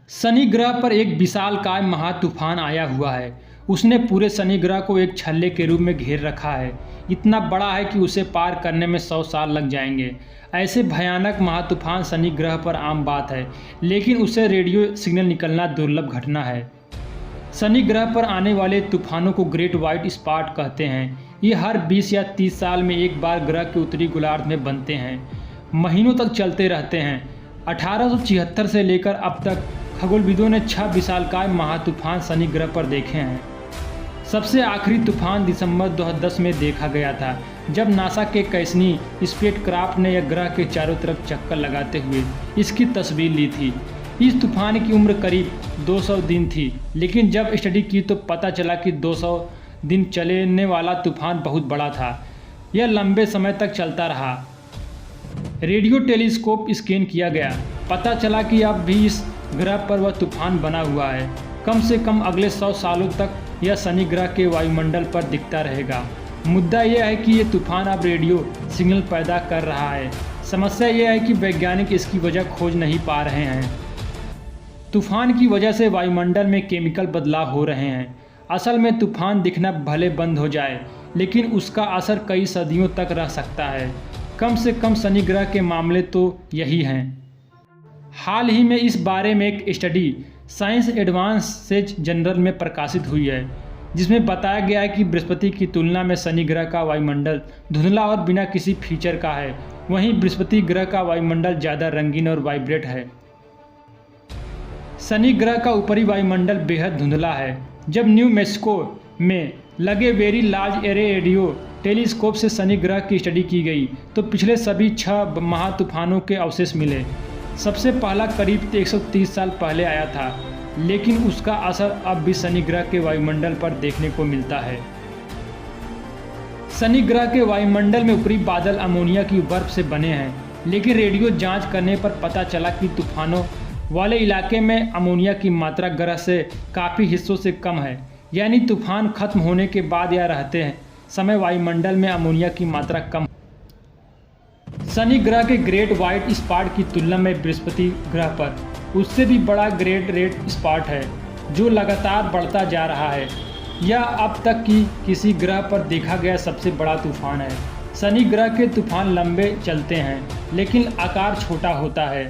शनि ग्रह पर एक विशालकाय महातूफान आया हुआ है। उसने पूरे शनि ग्रह को एक छल्ले के रूप में घेर रखा है। इतना बड़ा है कि उसे पार करने में 100 साल लग जाएंगे। ऐसे भयानक महातूफान शनि ग्रह पर आम बात है, लेकिन उसे रेडियो सिग्नल निकलना दुर्लभ घटना है। शनि ग्रह पर आने वाले तूफानों को ग्रेट व्हाइट स्पॉट कहते हैं। ये हर 20 या 30 साल में एक बार ग्रह के उत्तरी गोलार्ध में बनते हैं। महीनों तक चलते रहते हैं। 1876 से लेकर अब तक खगोलविदों ने 6 विशालकाय महातूफान शनि ग्रह पर देखे हैं। सबसे आखिरी तूफान दिसंबर 2010 में देखा गया था, जब नासा के कैसनी स्पेसक्राफ्ट ने यह ग्रह के चारों तरफ चक्कर लगाते हुए इसकी तस्वीर ली थी। इस तूफान की उम्र करीब 200 दिन थी, लेकिन जब स्टडी की तो पता चला कि 200 दिन चलने वाला तूफान बहुत बड़ा था। यह लंबे समय तक चलता रहा। रेडियो टेलीस्कोप स्कैन किया गया, पता चला कि अब भी इस ग्रह पर वह तूफान बना हुआ है। कम से कम अगले 100 सालों तक यह शनि ग्रह के वायुमंडल पर दिखता रहेगा। मुद्दा यह है कि यह तूफान अब रेडियो सिग्नल पैदा कर रहा है। समस्या यह है कि वैज्ञानिक इसकी वजह खोज नहीं पा रहे हैं। तूफान की वजह से वायुमंडल में केमिकल बदलाव हो रहे हैं। असल में तूफान दिखना भले बंद हो जाए, लेकिन उसका असर कई सदियों तक रह सकता है। कम से कम शनि ग्रह के मामले तो यही हैं। हाल ही में इस बारे में एक स्टडी साइंस एडवांसेज जर्नल में प्रकाशित हुई है, जिसमें बताया गया है कि बृहस्पति की तुलना में शनि ग्रह का वायुमंडल धुंधला और बिना किसी फीचर का है। वहीं बृहस्पति ग्रह का वायुमंडल ज़्यादा रंगीन और वाइब्रेट है। शनि ग्रह का ऊपरी वायुमंडल बेहद धुंधला है। जब न्यू मैक्सिको में लगे very large array radio telescope से शनि ग्रह की स्टडी की गई, तो पिछले सभी 6 महातूफानों के अवशेष मिले। सबसे पहला करीब 130 साल पहले आया था, लेकिन उसका असर अब भी शनि ग्रह के वायुमंडल पर देखने को मिलता है। शनि ग्रह के वायुमंडल में ऊपरी बादल अमोनिया की बर्फ से बने हैं, लेकिन रेडियो जांच करने पर पता चला कि तूफानों वाले इलाके में अमोनिया की मात्रा ग्रह से काफ़ी हिस्सों से कम है। यानी तूफान खत्म होने के बाद या रहते हैं समय वायुमंडल में अमोनिया की मात्रा कम। शनि ग्रह के ग्रेट व्हाइट स्पॉट की तुलना में बृहस्पति ग्रह पर उससे भी बड़ा ग्रेट रेड स्पॉट है, जो लगातार बढ़ता जा रहा है। यह अब तक की किसी ग्रह पर देखा गया सबसे बड़ा तूफान है। शनि ग्रह के तूफान लंबे चलते हैं, लेकिन आकार छोटा होता है।